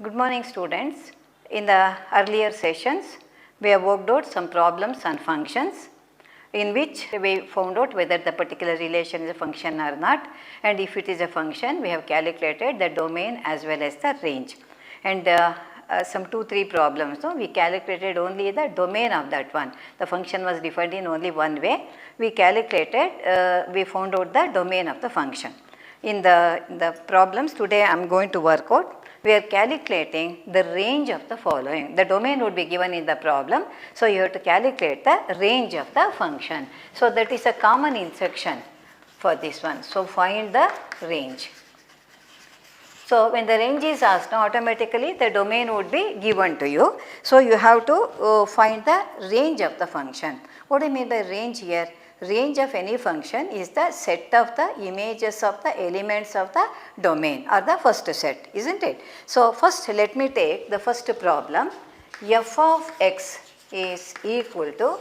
Good morning students. In the earlier sessions, we have worked out some problems on functions in which we found out whether the particular relation is a function or not, and if it is a function we have calculated the domain as well as the range. And some 2-3 problems, no? We calculated only the domain of that one. The function was defined in only one way. We calculated, we found out the domain of the function. In the problems today I am going to work out, we are calculating the range of the following. The domain would be given in the problem. So, you have to calculate the range of the function. So, that is a common instruction for this one. So, find the range. So, when the range is asked, automatically the domain would be given to you. So, you have to find the range of the function. What do you mean by range here? Range of any function is the set of the images of the elements of the domain or the first set, isn't it? So, first let me take the first problem. F of x is equal to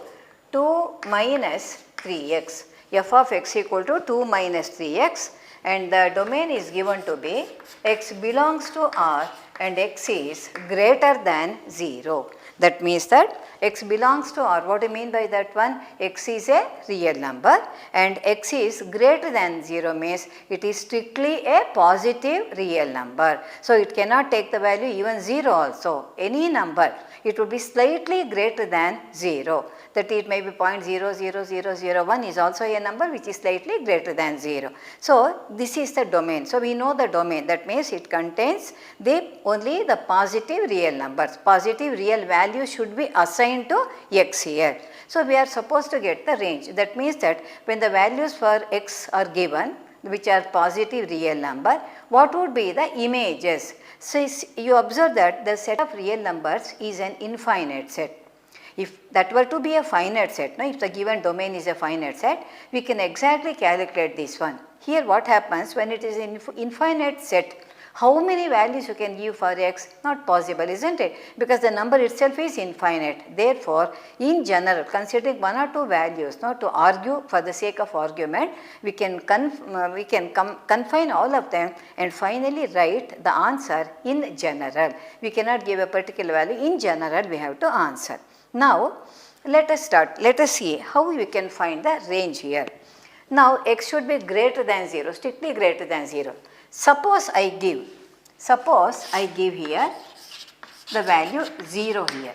2 minus 3x. F of x equal to 2 minus 3x, and the domain is given to be x belongs to R and x is greater than 0. That means that x belongs to R. What do you mean by that one? X is a real number and x is greater than 0 means it is strictly a positive real number. So, it cannot take the value even 0 also. Any number, it would be slightly greater than 0. That it may be 0.00001 is also a number which is slightly greater than 0. So, this is the domain. So, we know the domain, that means it contains only the positive real numbers. Positive real value should be assigned to x here. So, we are supposed to get the range. That means that when the values for x are given, which are positive real number, what would be the images? So, you observe that the set of real numbers is an infinite set. If that were to be a finite set, no, if the given domain is a finite set, we can exactly calculate this one. Here what happens when it is an infinite set, how many values you can give for x? Not possible, isn't it? Because the number itself is infinite. Therefore, in general, considering one or two values, not to argue for the sake of argument, we can confine all of them and finally write the answer in general. We cannot give a particular value. In general, we have to answer. Now, let us start. Let us see how we can find the range here. Now, x should be greater than 0, strictly greater than 0. Suppose I give here the value 0 here.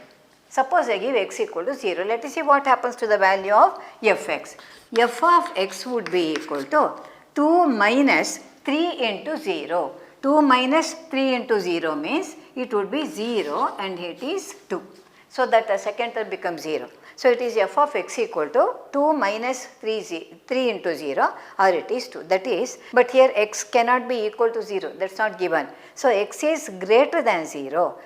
Suppose I give x equal to 0. Let us see what happens to the value of fx. F of x would be equal to 2 minus 3 into 0. 2 minus 3 into 0 means it would be 0 and it is 2. So, that the second term becomes 0. So, it is f of x equal to 2 minus 3 into 0 or it is 2. That is, but here x cannot be equal to 0, that is not given. So, x is greater than 0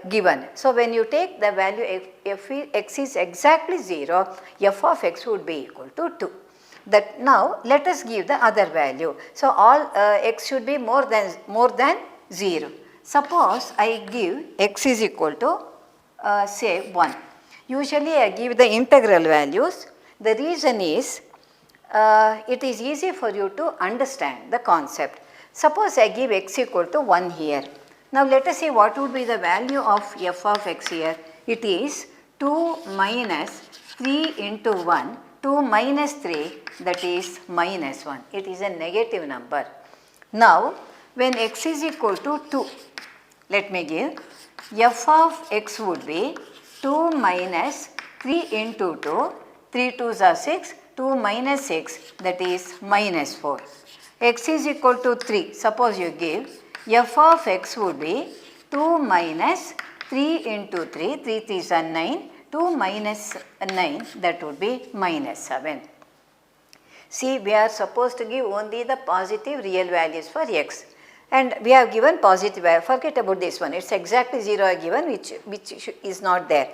given. So, when you take the value if x is exactly 0, f of x would be equal to 2. That now, let us give the other value. So, all x should be more than 0. Suppose I give x is equal to say 1. Usually I give the integral values. The reason is it is easy for you to understand the concept. Suppose I give x equal to 1 here. Now let us see what would be the value of f of x here. It is 2 minus 3 into 1, 2 minus 3, that is minus 1. It is a negative number. Now when x is equal to 2, let me give f of x would be 2 minus 3 into 2, 3 2s are 6, 2 minus 6, that is minus 4. X is equal to 3, suppose you give, f of x would be 2 minus 3 into 3, 3 3s are 9, 2 minus 9, that would be minus 7. See, we are supposed to give only the positive real values for x. And we have given positive value. Forget about this one. It's exactly 0 given, which is not there.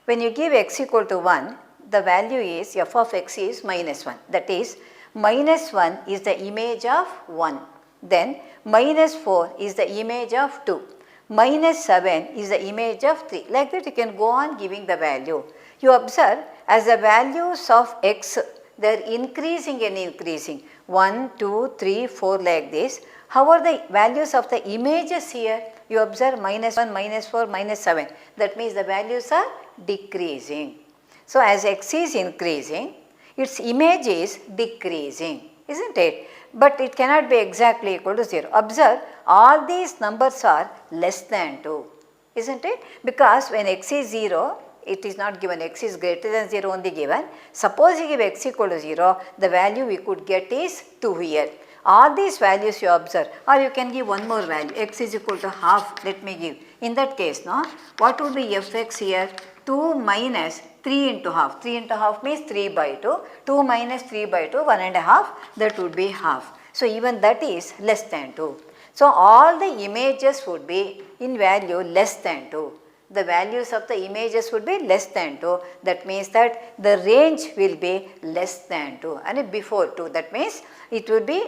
When you give x equal to 1, the value is f of x is minus 1. That is, minus 1 is the image of 1. Then minus 4 is the image of 2. Minus 7 is the image of 3. Like that you can go on giving the value. You observe as the values of x they are increasing and increasing 1, 2, 3, 4 like this. How are the values of the images here? You observe -1, -4, -7. That means the values are decreasing. So, as x is increasing, its image is decreasing, isn't it? But it cannot be exactly equal to 0. Observe, all these numbers are less than 2, isn't it? Because when x is 0, it is not given, x is greater than 0 only given. Suppose you give x equal to 0, the value we could get is 2 here. All these values you observe, or you can give one more value, x is equal to half, let me give. In that case, no, what would be fx here? 2 minus 3 into half. 3 into half means 3 by 2. 2 minus 3 by 2, 1 and a half, that would be half. So, even that is less than 2. So, all the images would be in value less than 2. The values of the images would be less than 2. That means that the range will be less than 2 and before 2. That means it would be,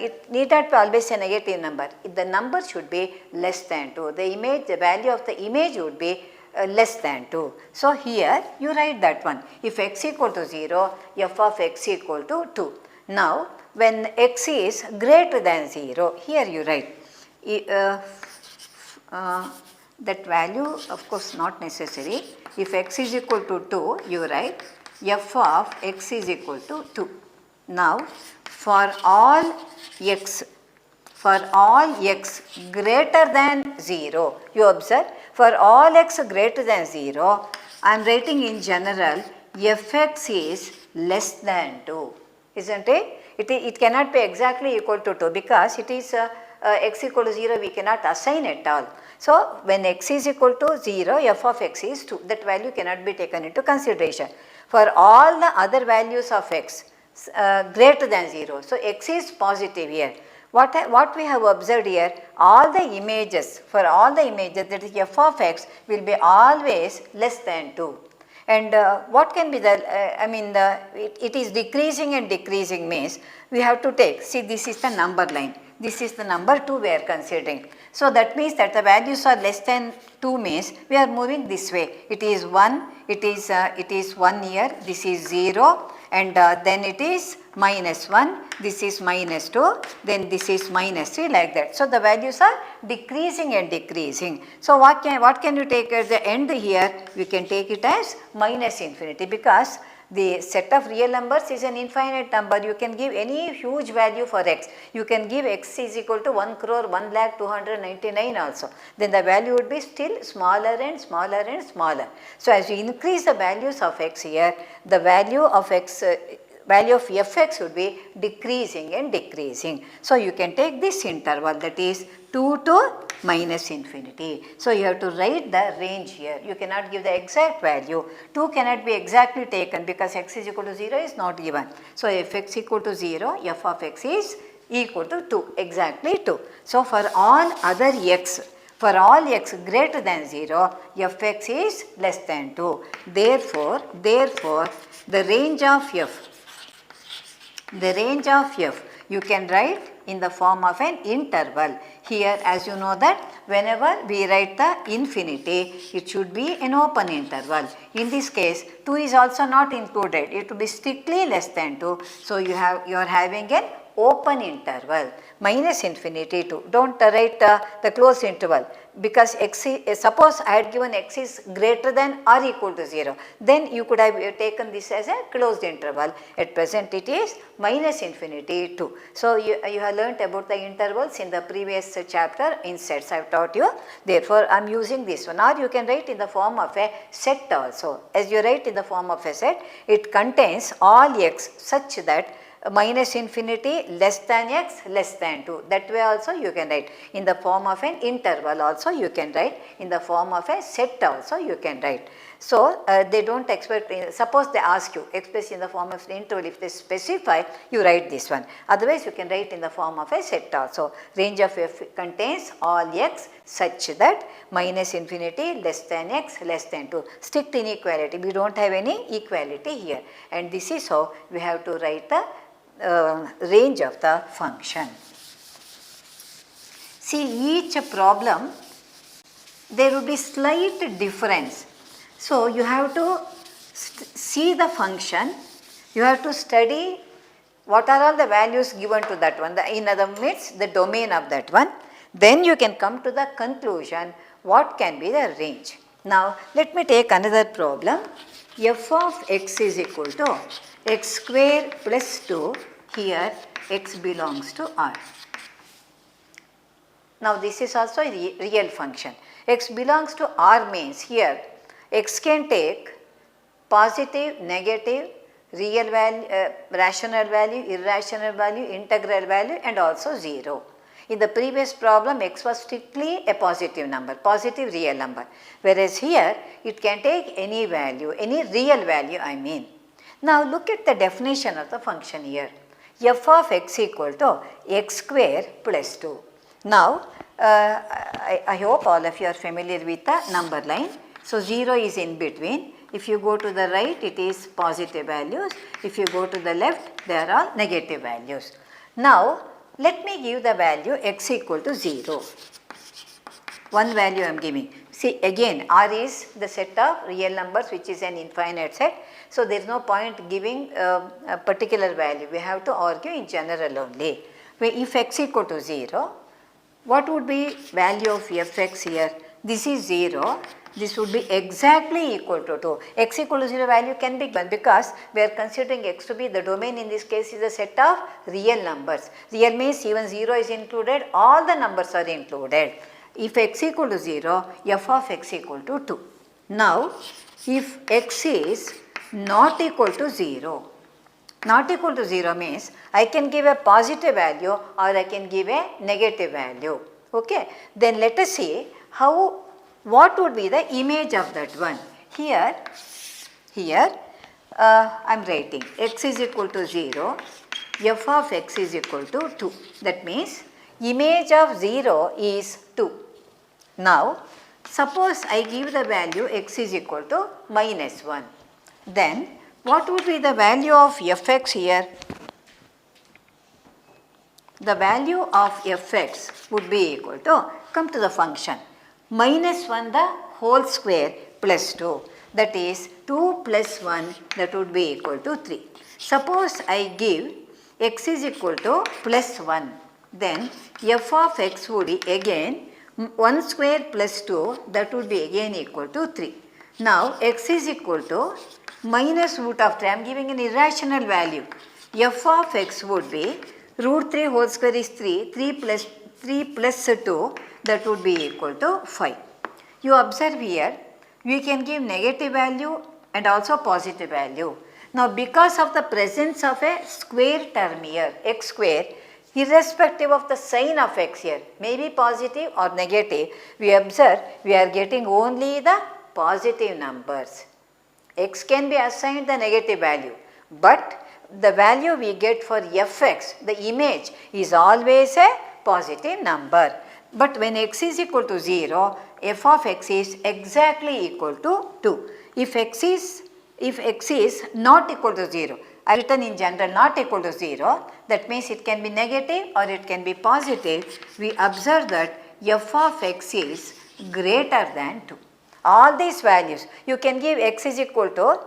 it need not be always a negative number. The number should be less than 2. The image, the value of the image would be less than 2. So, here you write that one. If x equal to 0, f of x equal to 2. Now, when x is greater than 0, here you write that value, of course not necessary. If x is equal to 2, you write f of x is equal to 2. Now, for all x greater than 0, you observe, for all x greater than 0, I am writing in general fx is less than 2, isn't it? It cannot be exactly equal to 2 because it is x equal to 0, we cannot assign at all. So, when x is equal to 0, f of x is 2, that value cannot be taken into consideration. For all the other values of x greater than 0, so x is positive here. What we have observed here, all the images, for all the images, that is f of x will be always less than 2. And what can be the, it is decreasing and decreasing means we have to take, see this is the number line, this is the number 2 we are considering. So, that means that the values are less than 2 means we are moving this way. It is 1, it is 1 here, this is 0 and then it is -1, this is -2, then this is -3 like that. So, the values are decreasing and decreasing. So, what can you take at the end here? We can take it as -infinity because the set of real numbers is an infinite number. You can give any huge value for x. You can give x is equal to 1 crore 1 lakh 299 also. Then the value would be still smaller and smaller and smaller. So, as you increase the values of x here, the value of x value of fx would be decreasing and decreasing. So, you can take this interval, that is 2 to -infinity. So, you have to write the range here. You cannot give the exact value. 2 cannot be exactly taken because x is equal to 0 is not given. So, if x equal to 0, f of x is equal to 2, exactly 2. So, for all other x, for all x greater than 0, fx is less than 2. Therefore, the range of f, you can write in the form of an interval. Here, as you know that whenever we write the infinity, it should be an open interval. In this case, 2 is also not included. It will be strictly less than 2. So, you are having an open interval, -infinity to, don't write the closed interval because x is, suppose I had given x is greater than or equal to 0, then you could have taken this as a closed interval. At present it is -infinity to. So, you have learnt about the intervals in the previous chapter in sets I have taught you. Therefore, I am using this one, or you can write in the form of a set also. As you write in the form of a set, it contains all x such that -infinity less than x less than 2. That way also you can write. In the form of an interval also you can write. In the form of a set also you can write. So, they do not expect, suppose they ask you express in the form of the interval, if they specify, you write this one. Otherwise, you can write in the form of a set also. Range of f contains all x such that -infinity less than x less than 2. Strict inequality, we do not have any equality here, and this is how we have to write the range of the function. See, each problem there will be slight difference. So, you have to see the function, You have to study what are all the values given to that one, in other words the domain of that one. Then you can come to the conclusion what can be the range. Now let me take another problem. F of x is equal to x square plus 2, here x belongs to R. Now this is also a real function. X belongs to R means here x can take positive, negative, real value, rational value, irrational value, integral value and also 0. In the previous problem x was strictly a positive number, positive real number, whereas here it can take any value, any real value I mean. Now look at the definition of the function here. F of x equal to x square plus 2. Now I hope all of you are familiar with the number line. So 0 is in between. If you go to the right it is positive values, if you go to the left they are all negative values. Now let me give the value x equal to 0. One value I am giving. See again R is the set of real numbers which is an infinite set. So there is no point giving a particular value, we have to argue in general only. If x equal to 0, what would be value of fx here? This is 0, this would be exactly equal to 2. X equal to 0 value can be given because we are considering x to be the domain, in this case is a set of real numbers. Real means even 0 is included, all the numbers are included. If x equal to 0, f of x equal to 2. Now if x is not equal to 0, not equal to 0 means I can give a positive value or I can give a negative value. Okay. Then let us see what would be the image of that one. Here I am writing x is equal to 0, f of x is equal to 2. That means image of 0 is 2. Now suppose I give the value x is equal to minus 1. Then what would be the value of fx here? The value of fx would be equal to, come to the function, minus 1 the whole square plus 2, that is 2 plus 1, that would be equal to 3. Suppose I give x is equal to plus 1, then f of x would be again 1 square plus 2, that would be again equal to 3. Now x is equal to minus root of 3, I am giving an irrational value. F of x would be root 3 whole square is 3, 3 plus 2, that would be equal to 5. You observe here, we can give negative value and also positive value. Now because of the presence of a square term here, x square, irrespective of the sign of x here, maybe positive or negative, we observe we are getting only the positive numbers. X can be assigned the negative value, but the value we get for fx, the image, is always a positive number. But when x is equal to 0, f of x is exactly equal to 2. If x is not equal to 0, I written in general not equal to 0, that means it can be negative or it can be positive. We observe that f of x is greater than 2. All these values, you can give x is equal to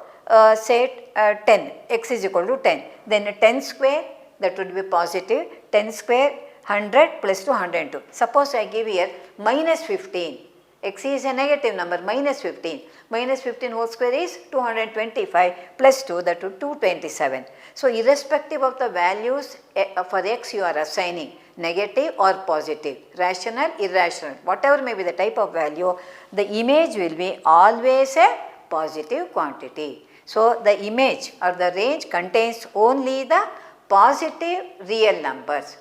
say 10, x is equal to 10, then 10 square, that would be positive, 10 square 100 plus 2 102. Suppose I give here minus 15, x is a negative number, minus 15 whole square is 225 plus 2, that would 227. So irrespective of the values for x you are assigning, negative or positive, rational, irrational, whatever may be the type of value, the image will be always a positive quantity. So the image or the range contains only the positive real numbers,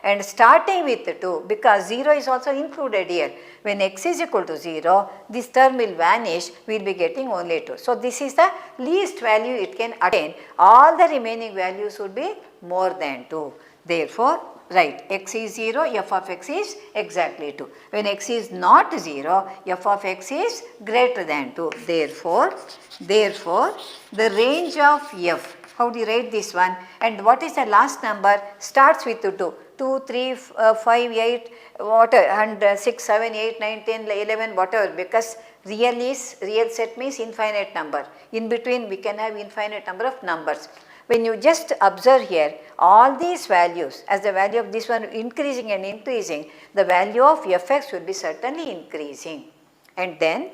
and starting with 2, because 0 is also included here. When x is equal to 0, this term will vanish, we will be getting only 2. So this is the least value it can attain, all the remaining values would be more than 2. Therefore, right, x is 0, f of x is exactly 2. When x is not 0, f of x is greater than 2. Therefore, the range of f, how do you write this one, and what is the last number, starts with 2. 2, 3, 5, 8, whatever, and 6, 7, 8, 9, 10, 11, whatever, because real set means infinite number. In between we can have infinite number of numbers. When you just observe here, all these values, as the value of this one increasing and increasing, the value of fx will be certainly increasing. And then,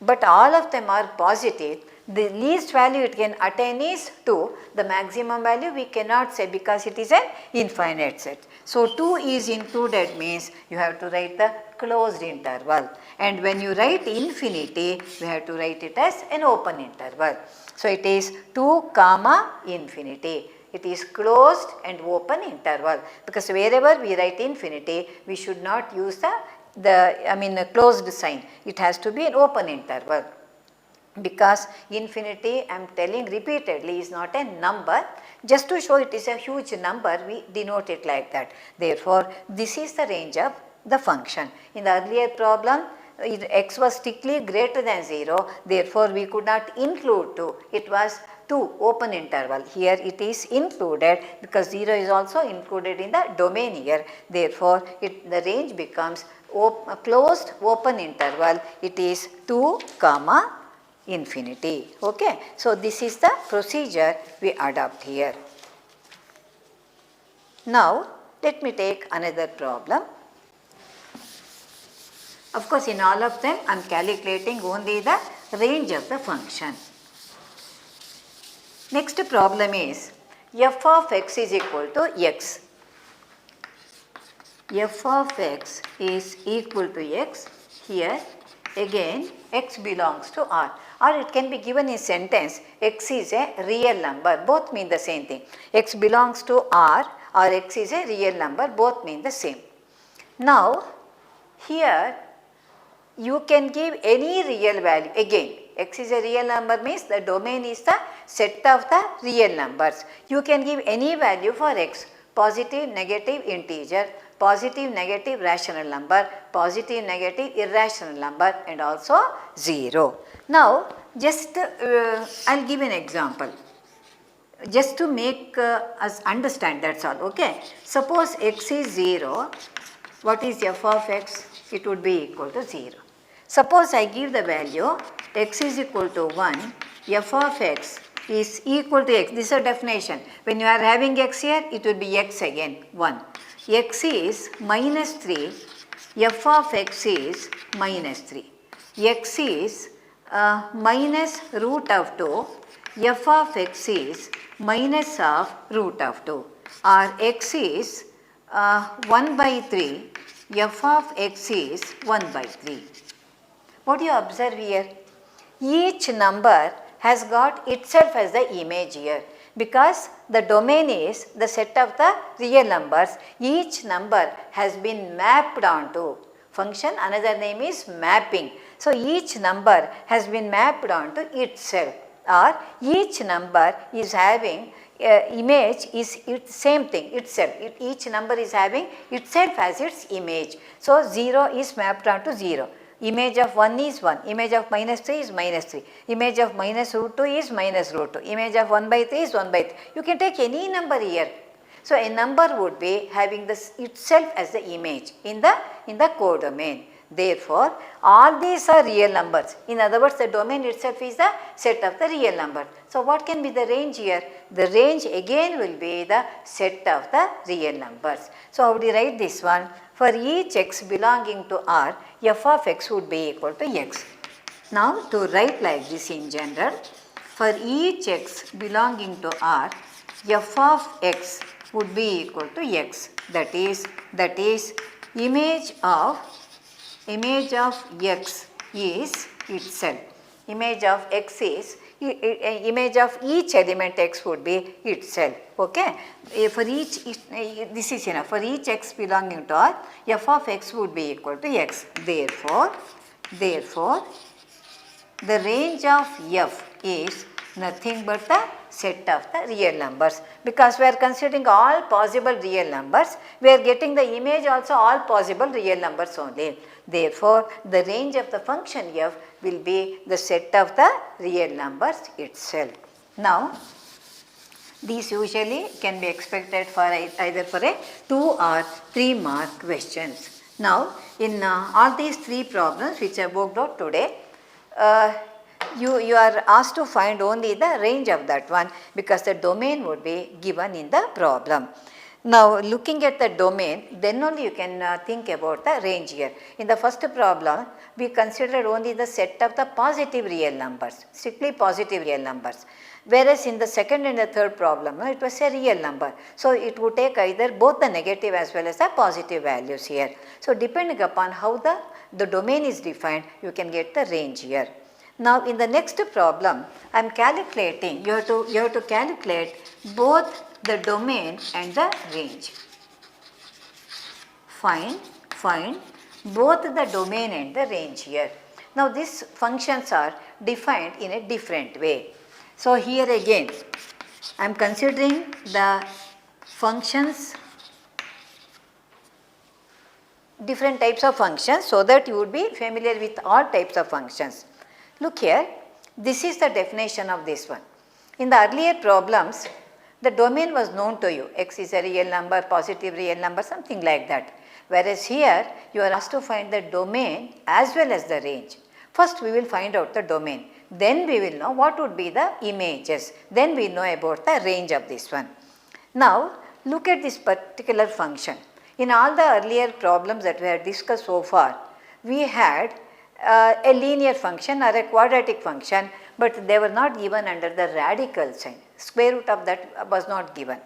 but all of them are positive. The least value it can attain is 2. The maximum value we cannot say because it is an infinite set. So 2 is included means you have to write the closed interval. And when you write infinity, you have to write it as an open interval. So it is 2 comma infinity. It is closed and open interval, because wherever we write infinity, we should not use the closed sign. It has to be an open interval, because infinity, I am telling repeatedly, is not a number. Just to show it is a huge number, we denote it like that. Therefore, this is the range of the function. In the earlier problem, x was strictly greater than 0, therefore we could not include 2. It was 2 open interval. Here it is included because 0 is also included in the domain here. Therefore, the range becomes closed open interval. It is 2 comma infinity. Okay. So, this is the procedure we adopt here. Now, let me take another problem. Of course, in all of them I am calculating only the range of the function. Next problem is f of x is equal to x. F of x is equal to x. Here again x belongs to R, or it can be given in sentence x is a real number, both mean the same thing. X belongs to R or x is a real number, both mean the same. Now here you can give any real value. Again, x is a real number means the domain is the set of the real numbers. You can give any value for x, positive, negative, integer, positive, negative, rational number, positive, negative, irrational number, and also 0. Now, just I will give an example, just to make us understand, that is all. Okay. Suppose x is 0, what is f of x? It would be equal to 0. Suppose I give the value x is equal to 1, f of x is equal to x. This is a definition. When you are having x here, it will be x again, 1. X is minus 3, f of x is minus 3. X is minus root of 2, f of x is minus of root of 2. Or x is 1 by 3, f of x is 1 by 3. What do you observe here? Each number has got itself as the image here, because the domain is the set of the real numbers. Each number has been mapped onto function. Another name is mapping. So, each number has been mapped onto itself, or each number is having image is same thing itself. Each number is having itself as its image. So, 0 is mapped onto 0. Image of 1 is 1, image of minus 3 is minus 3, image of minus root 2 is minus root 2, image of 1 by 3 is 1 by 3. You can take any number here. So, a number would be having this itself as the image in the codomain. Therefore, all these are real numbers. In other words, the domain itself is the set of the real number. So, what can be the range here? The range again will be the set of the real numbers. So, how do you write this one? For each x belonging to R, f of x would be equal to x. Now, to write like this in general, for each x belonging to R, f of x would be equal to x. That is image of x is itself. Image of x is image of each element x would be itself. Okay. For each, this is enough. For each x belonging to R, f of x would be equal to x. Therefore, the range of f is nothing but the set of the real numbers. Because we are considering all possible real numbers, we are getting the image also all possible real numbers only. Therefore, the range of the function f will be the set of the real numbers itself. Now, These usually can be expected for either for a 2 or 3 mark questions. Now, in all these 3 problems which I worked out today, you are asked to find only the range of that one because the domain would be given in the problem. Now, looking at the domain, then only you can think about the range here. In the first problem, we considered only the set of the positive real numbers, strictly positive real numbers. Whereas in the second and the third problem, it was a real number. So, it would take either both the negative as well as the positive values here. So, depending upon how the domain is defined, you can get the range here. Now, in the next problem, I am calculating, you have to calculate both the domain and the range. Find both the domain and the range here. Now, these functions are defined in a different way. So, here again I am considering the functions, different types of functions, so that you would be familiar with all types of functions. Look here, this is the definition of this one. In the earlier problems, the domain was known to you, x is a real number, positive real number, something like that. Whereas here, you are asked to find the domain as well as the range. First, we will find out the domain. Then we will know what would be the images. Then we know about the range of this one. Now, look at this particular function. In all the earlier problems that we have discussed so far, we had a linear function or a quadratic function, but they were not given under the radical sign. Square root of that was not given.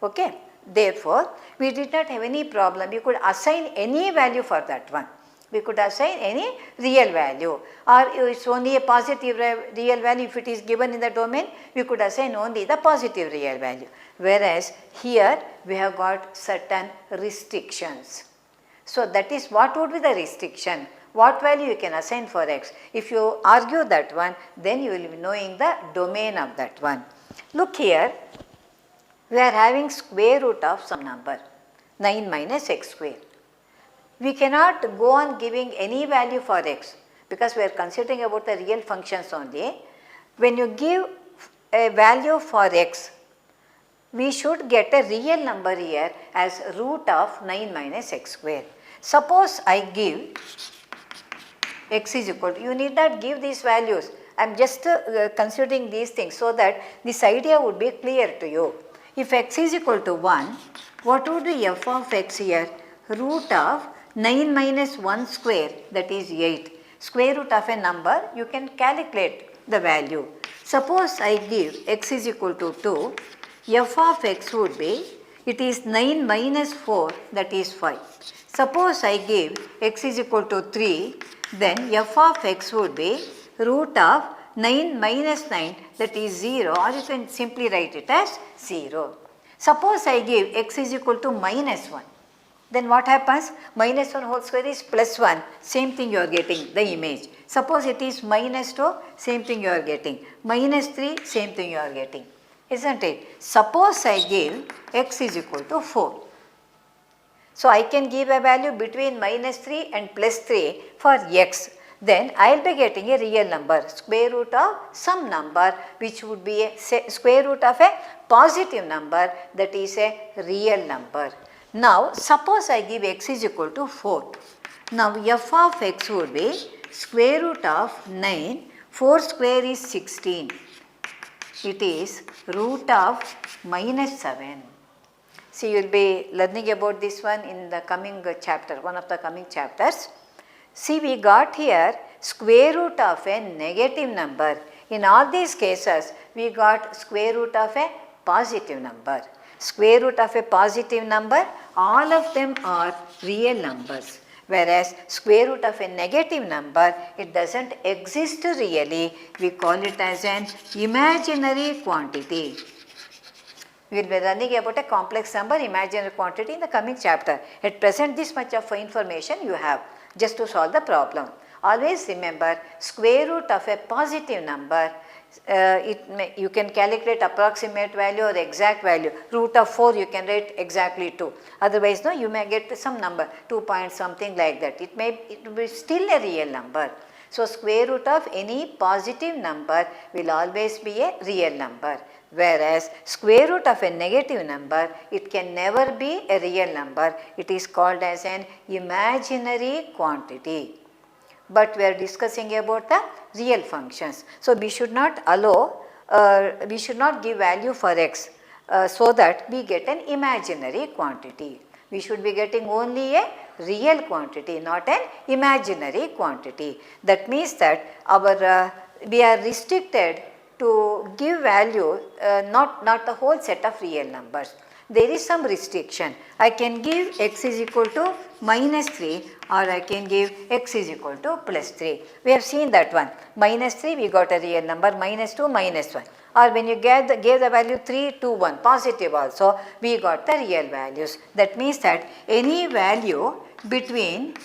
Okay. Therefore, we did not have any problem. You could assign any value for that one. We could assign any real value, or it's only a positive real value. If it is given in the domain, we could assign only the positive real value. Whereas here we have got certain restrictions. So, that is what would be the restriction? What value you can assign for x? If you argue that one, then you will be knowing the domain of that one. Look here, we are having square root of some number, 9 minus x square. We cannot go on giving any value for x because we are considering about the real functions only. When you give a value for x, we should get a real number here as root of 9 minus x square. Suppose I give x is equal to, you need not give these values. I am just considering these things so that this idea would be clear to you. If x is equal to 1, what would be f of x here? Root of 9 minus 1 square, that is 8. Square root of a number, you can calculate the value. Suppose I give x is equal to 2, f of x would be, it is 9 minus 4, that is 5. Suppose I give x is equal to 3, then f of x would be root of 9 minus 9, that is 0, or you can simply write it as 0. Suppose I give x is equal to minus 1. Then what happens? Minus 1 whole square is plus 1, same thing you are getting the image. Suppose it is minus 2, same thing you are getting. Minus 3, same thing you are getting. Isn't it? Suppose I give x is equal to 4. So, I can give a value between minus 3 and plus 3 for x. Then I will be getting a real number, square root of some number which would be a square root of a positive number, that is a real number. Now, suppose I give x is equal to 4. Now, f of x would be square root of 9, 4 square is 16. It is root of minus 7. See, you will be learning about this one in the coming chapter, one of the coming chapters. See, we got here square root of a negative number. In all these cases, we got square root of a positive number. Square root of a positive number, all of them are real numbers. Whereas square root of a negative number, it does not exist really. We call it as an imaginary quantity. We will be learning about a complex number, imaginary quantity in the coming chapter. At present, this much of information you have just to solve the problem. Always remember, square root of a positive number, you can calculate approximate value or exact value. Root of 4 you can write exactly 2. Otherwise, no, you may get some number, 2 point something like that. It will be still a real number. So, square root of any positive number will always be a real number, whereas square root of a negative number, it can never be a real number. It is called as an imaginary quantity. But we are discussing about the real functions. So, we should not allow, we should not give value for x so that we get an imaginary quantity. We should be getting only a real quantity, not an imaginary quantity. That means that our we are restricted to give value not the whole set of real numbers. There is some restriction. I can give x is equal to minus 3 or I can give x is equal to plus 3. We have seen that one. Minus 3 we got a real number, minus 2 minus 1. Or when you gave the value 3, 2, 1 positive also, we got the real values. That means that any value between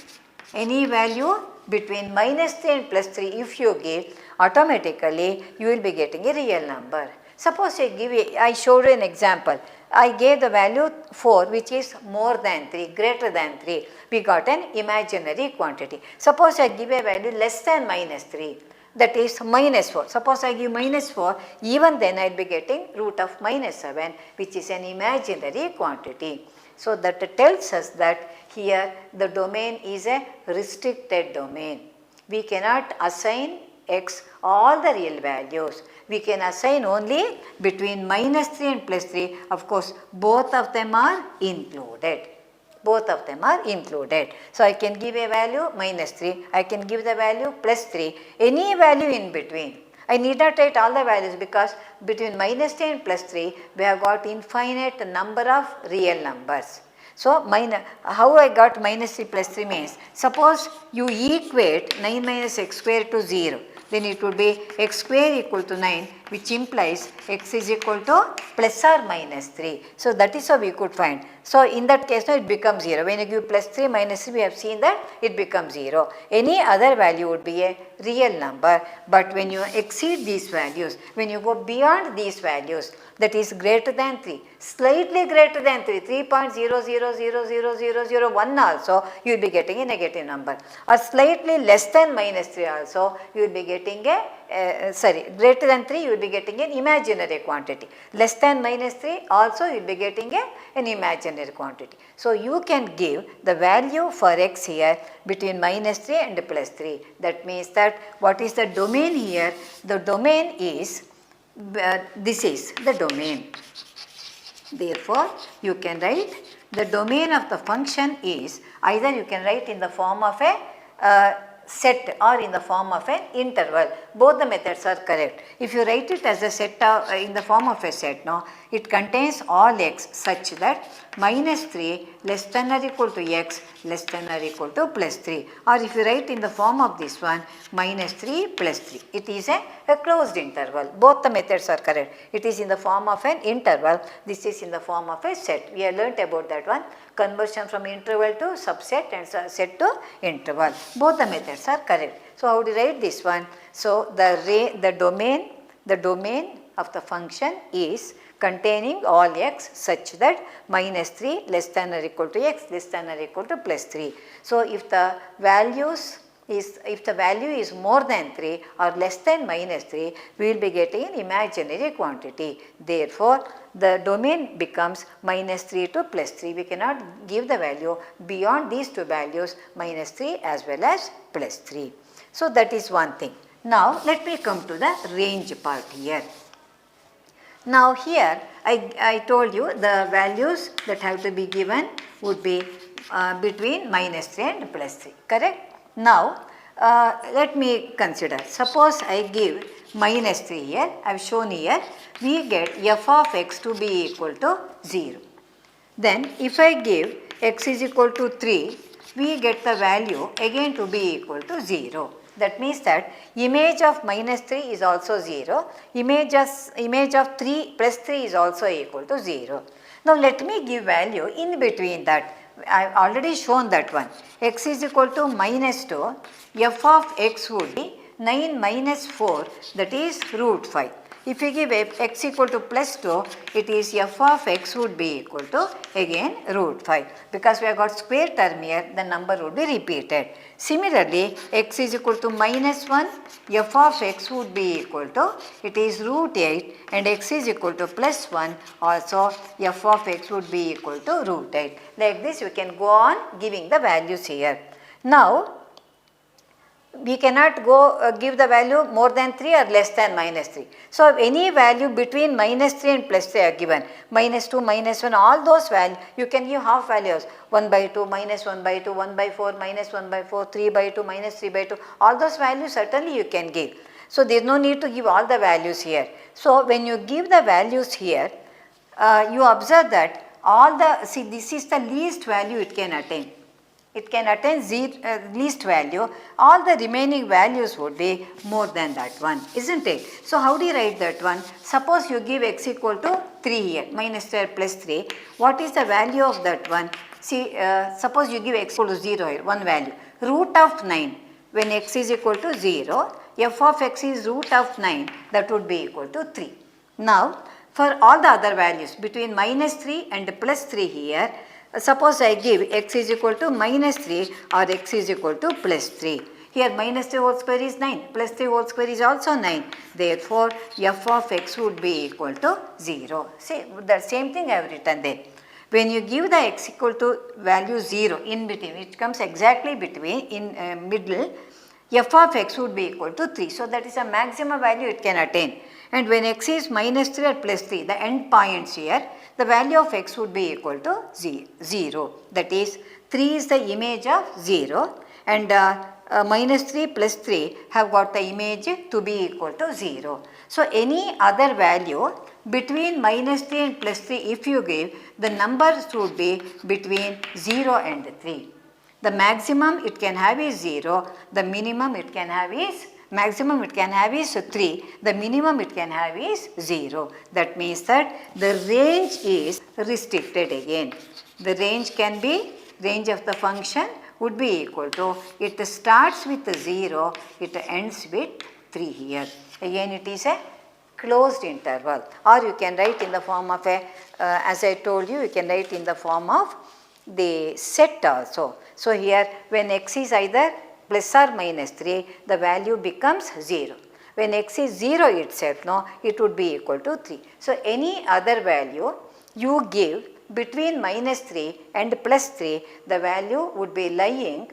minus 3 and plus 3 if you give, automatically you will be getting a real number. Suppose I showed you an example. I gave the value 4 which is more than 3, greater than 3. We got an imaginary quantity. Suppose I give a value less than minus 3, that is minus 4. Suppose I give minus 4, even then I will be getting root of minus 7 which is an imaginary quantity. So, that tells us that here the domain is a restricted domain. We cannot assign x all the real values. We can assign only between minus 3 and plus 3. Of course, both of them are included. Both of them are included. So, I can give a value minus 3, I can give the value plus 3, any value in between. I need not write all the values because between minus 3 and plus 3, we have got infinite number of real numbers. So, how I got minus 3 plus 3 means, suppose you equate 9 minus x square to 0. Then it would be x square equal to 9, which implies x is equal to plus or minus 3. So, that is how we could find. So, in that case now it becomes 0. When you give plus 3 minus 3, we have seen that it becomes 0. Any other value would be a real number, but when you exceed these values, when you go beyond these values, that is greater than 3, slightly greater than 3, 3.00000001 also, you will be getting a negative number, or slightly less than minus 3 also, you will be getting greater than 3, you will be getting an imaginary quantity. Less than minus 3 also you will be getting an imaginary quantity. So, you can give the value for x here between minus 3 and plus 3. That means that what is the domain here? The domain is, this is the domain. Therefore, you can write the domain of the function is, either you can write in the form of a set or in the form of an interval. Both the methods are correct. If you write it as a set in the form of a set, it contains all x such that minus 3 less than or equal to x less than or equal to plus 3. Or if you write in the form of this one, minus 3 plus 3. It is a closed interval. Both the methods are correct. It is in the form of an interval. This is in the form of a set. We have learnt about that one. Conversion from interval to subset and set to interval. Both the methods are correct. So, how do you write this one? So, the domain of the function is containing all x such that minus 3 less than or equal to x less than or equal to plus 3. So, if the value is more than 3 or less than minus 3, we will be getting an imaginary quantity. Therefore, the domain becomes minus 3 to plus 3. We cannot give the value beyond these two values, minus 3 as well as plus 3. So, that is one thing. Now, let me come to the range part here. Now, here I told you the values that have to be given would be between minus 3 and plus 3, correct? Now, let me consider, suppose I give minus 3 here, I have shown here, we get f of x to be equal to 0. Then, if I give x is equal to 3, we get the value again to be equal to 0. That means that image of minus 3 is also 0, image of 3 plus 3 is also equal to 0. Now, let me give value in between that. I have already shown that one. X is equal to minus 2, f of x would be 9 minus 4, that is root 5. If you give x equal to plus 2, it is f of x would be equal to again root 5. Because we have got square term here, the number would be repeated. Similarly, x is equal to minus 1, f of x would be equal to, it is root 8, and x is equal to plus 1, also f of x would be equal to root 8. Like this you can go on giving the values here. Now, we cannot go give the value more than 3 or less than minus 3. So, any value between minus 3 and plus 3 are given, minus 2, minus 1, all those values, you can give half values, 1 by 2, minus 1 by 2, 1 by 4, minus 1 by 4, 3 by 2, minus 3 by 2, all those values certainly you can give. So, there is no need to give all the values here. So, when you give the values here, you observe that all the, see this is the least value it can attain. It can attain least value, all the remaining values would be more than that one, isn't it? So, how do you write that one? Suppose you give x equal to 3 here, minus 12 plus 3, what is the value of that one? See, suppose you give x equal to 0 here, one value, root of 9, when x is equal to 0, f of x is root of 9, that would be equal to 3. Now, for all the other values between minus 3 and plus 3 here, suppose I give x is equal to minus 3 or x is equal to plus 3. Here minus 3 whole square is 9, plus 3 whole square is also 9. Therefore, f of x would be equal to 0. See, the same thing I have written there. When you give the x equal to value 0 in between, it comes exactly between in middle, f of x would be equal to 3. So, that is a maximum value it can attain. And when x is minus 3 or plus 3, the end points here, the value of x would be equal to 0. That is, 3 is the image of 0 and minus 3 plus 3 have got the image to be equal to 0. So, any other value between minus 3 and plus 3 if you give, the numbers would be between 0 and 3. The maximum it can have is 0, the minimum it can have is, maximum it can have is 3, the minimum it can have is 0. That means that the range is restricted again. The range can be, range of the function would be equal to, it starts with 0, it ends with 3 here. Again it is a closed interval, or you can write in the form of a, as I told you, you can write in the form of the set also. So, here when x is either plus or minus 3, the value becomes 0. When x is 0 itself, no, it would be equal to 3. So, any other value you give between minus 3 and plus 3, the value would be lying,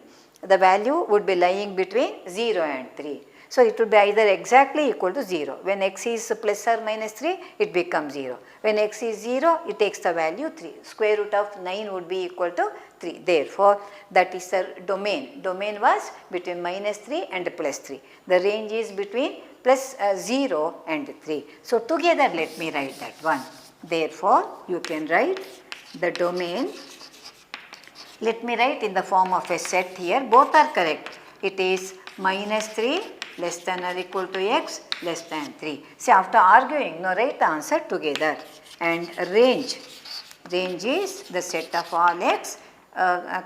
between 0 and 3. So, it would be either exactly equal to 0. When x is plus or minus 3, it becomes 0. When x is 0, it takes the value 3. Square root of 9 would be equal to 3. Therefore, that is the domain. Domain was between minus 3 and plus 3. The range is between plus 0 and 3. So, together let me write that one. Therefore, you can write the domain. Let me write in the form of a set here. Both are correct. It is minus 3 less than or equal to x less than 3. See, after arguing, now write the answer together. And range is the set of all x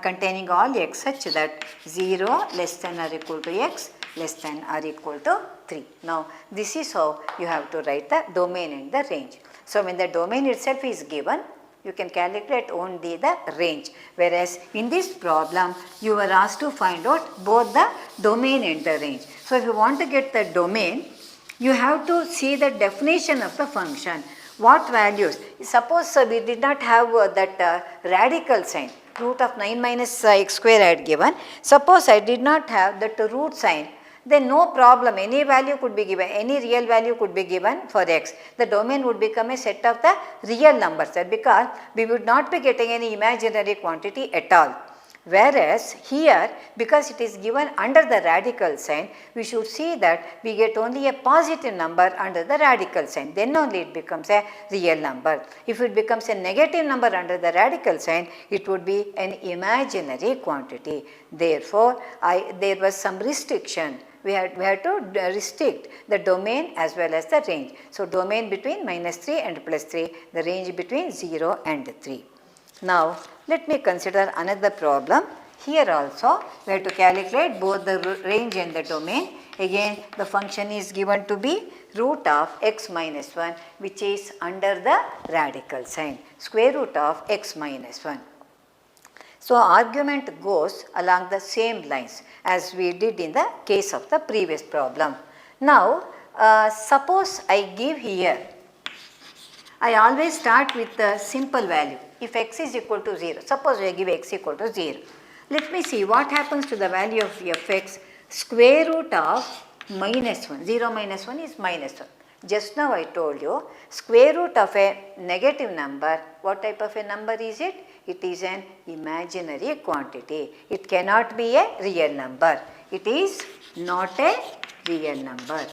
containing all x such that 0 less than or equal to x less than or equal to 3. Now, this is how you have to write the domain and the range. So, when the domain itself is given, you can calculate only the range, whereas in this problem you were asked to find out both the domain and the range. So, if you want to get the domain, you have to see the definition of the function. What values? Suppose we did not have that radical sign, root of 9 minus x square I had given. Suppose I did not have that root sign, then no problem, any value could be given, any real value could be given for x. The domain would become a set of the real numbers, because we would not be getting any imaginary quantity at all. Whereas here, because it is given under the radical sign, we should see that we get only a positive number under the radical sign, then only it becomes a real number. If it becomes a negative number under the radical sign, it would be an imaginary quantity. Therefore, there was some restriction. We had to restrict the domain as well as the range. So, domain between minus 3 and plus 3, the range between 0 and 3. Now, let me consider another problem Here also we have to calculate both the range and the domain. Again the function is given to be root of x minus 1, which is under the radical sign, square root of x minus 1. So argument goes along the same lines as we did in the case of the previous problem. Now suppose I give here, I always start with the simple value. If x is equal to 0, suppose I give x equal to 0. Let me see what happens to the value of fx. Square root of minus 1, 0 minus 1 is minus 1. Just now I told you, square root of a negative number, what type of a number is it? It is an imaginary quantity. It cannot be a real number. It is not a real number.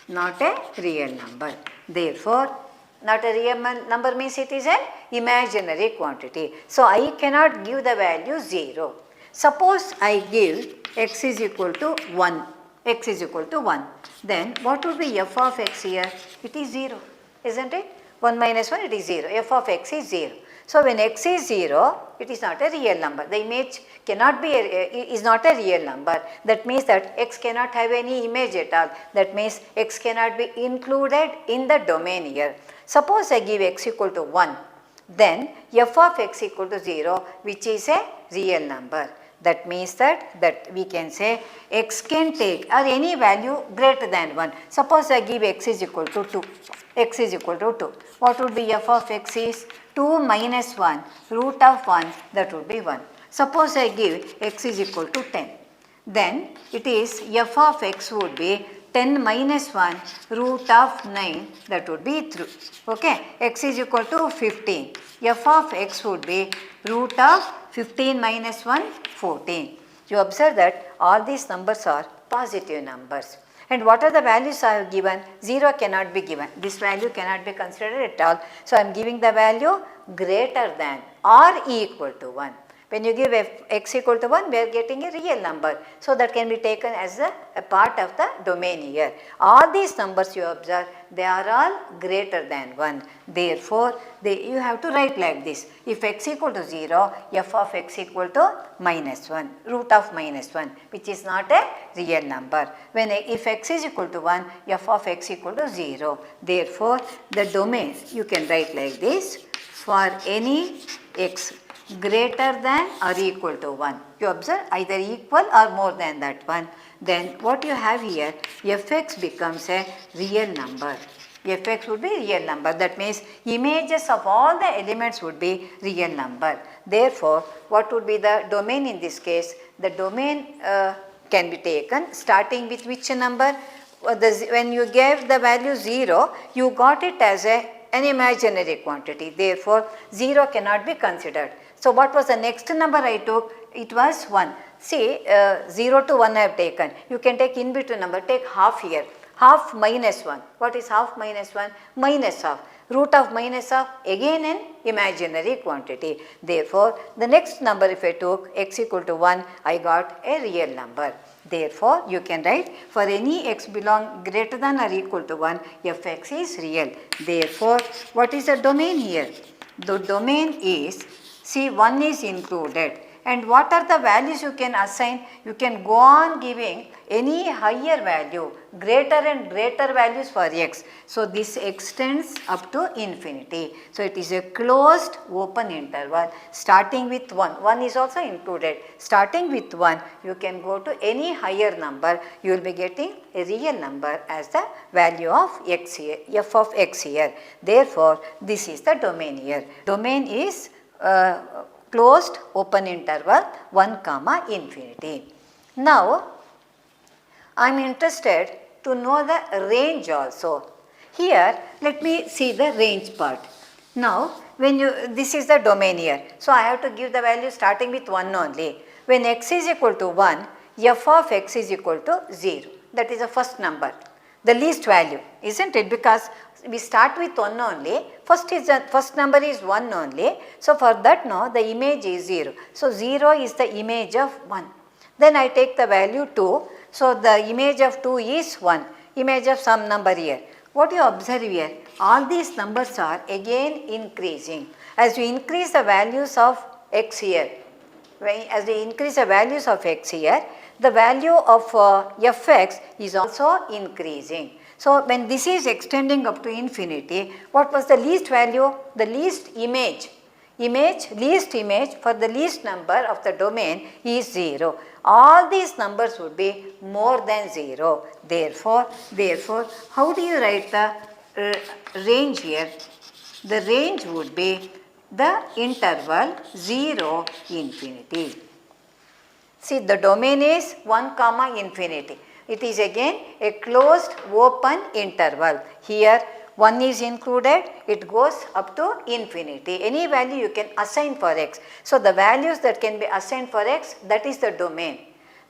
Not a real number. Therefore, not a real number means it is an imaginary quantity. So, I cannot give the value 0. Suppose I give x is equal to 1. X is equal to 1. Then what would be f of x here? It is 0, isn't it? 1 minus 1, it is 0. F of x is 0. So, when x is 0, it is not a real number. The image cannot be is not a real number. That means that x cannot have any image at all. That means x cannot be included in the domain here. Suppose I give x equal to 1, then f of x equal to 0, which is a real number. That means that we can say x can take or any value greater than 1. Suppose I give x is equal to 2. X is equal to 2. What would be f of x is 2 minus 1 root of 1, that would be 1. Suppose I give x is equal to 10. Then it is f of x would be 10 minus 1 root of 9, that would be 3. Okay. X is equal to 15. F of x would be root of 15 minus 1, 14. You observe that all these numbers are positive numbers. And what are the values I have given? 0 cannot be given. This value cannot be considered at all. So, I am giving the value greater than or equal to 1. When you give x equal to 1, we are getting a real number. So, that can be taken as a part of the domain here. All these numbers you observe, they are all greater than 1. Therefore, you have to write like this. If x equal to 0, f of x equal to minus 1, root of minus 1, which is not a real number. If x is equal to 1, f of x equal to 0. Therefore, the domain you can write like this: for any x greater than or equal to 1. You observe either equal or more than that one. Then what you have here, fx becomes a real number. Fx would be real number. That means images of all the elements would be real number. Therefore, what would be the domain in this case? The domain can be taken starting with which number? When you gave the value 0, you got it as an imaginary quantity. Therefore, 0 cannot be considered. So, what was the next number I took? It was 1. See, 0 to 1 I have taken. You can take in between number, take half here. Half minus 1. What is half minus 1? Minus half. Root of minus half, again an imaginary quantity. Therefore, the next number if I took x equal to 1, I got a real number. Therefore, you can write for any x belong greater than or equal to 1, fx is real. Therefore, what is the domain here? The domain is, see, 1 is included. And what are the values you can assign? You can go on giving any higher value, greater and greater values for x. So, this extends up to infinity. So, it is a closed open interval starting with 1. 1 is also included. Starting with 1, you can go to any higher number. You will be getting a real number as the value of x here, f of x here. Therefore, this is the domain here. Domain is closed open interval 1 comma infinity. Now, I am interested to know the range also. Here, let me see the range part. Now, when this is the domain here. So, I have to give the value starting with 1 only. When x is equal to 1, f of x is equal to 0. That is the first number, the least value, isn't it? Because we start with 1 only, first number is 1 only. So, for that now the image is 0. So, 0 is the image of 1. Then I take the value 2. So, the image of 2 is 1, image of some number here. What you observe here, all these numbers are again increasing. As you increase the values of x here, as we increase the values of x here, the value of fx is also increasing. So, when this is extending up to infinity, what was the least value? The least least image for the least number of the domain is 0. All these numbers would be more than 0. Therefore, how do you write the range here? The range would be the interval 0 infinity. See, the domain is 1 comma infinity. It is again a closed open interval. Here 1 is included, it goes up to infinity. Any value you can assign for x. So, the values that can be assigned for x, that is the domain.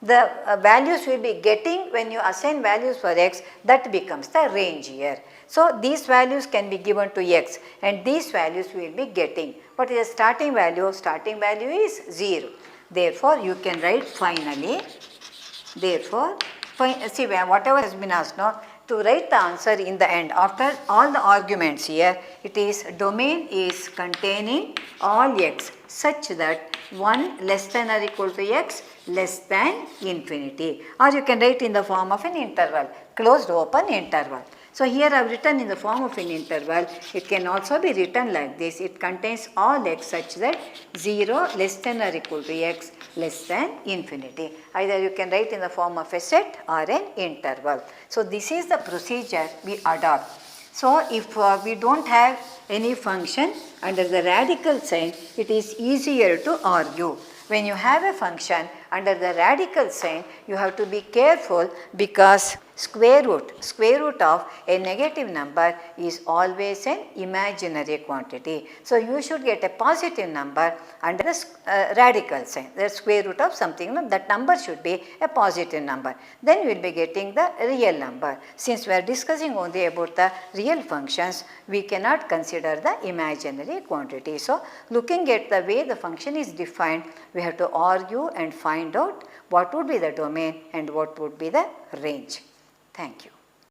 The values we will be getting when you assign values for x, that becomes the range here. So, these values can be given to x and these values we will be getting. What is the starting value? Starting value is 0. Therefore, you can write finally, therefore, see whatever has been asked now, to write the answer in the end after all the arguments here, it is domain is containing all x such that 1 less than or equal to x less than infinity, or you can write in the form of an interval, closed open interval. So, here I have written in the form of an interval. It can also be written like this. It contains all x such that 0 less than or equal to x less than infinity. Either you can write in the form of a set or an interval. So, this is the procedure we adopt. So, if we do not have any function under the radical sign, it is easier to argue. When you have a function under the radical sign, you have to be careful because square root of a negative number is always an imaginary quantity. So, you should get a positive number under the radical sign, the square root of something, that number should be a positive number. Then we will be getting the real number. Since we are discussing only about the real functions, we cannot consider the imaginary quantity. So, looking at the way the function is defined, we have to argue and find out what would be the domain and what would be the range. Thank you.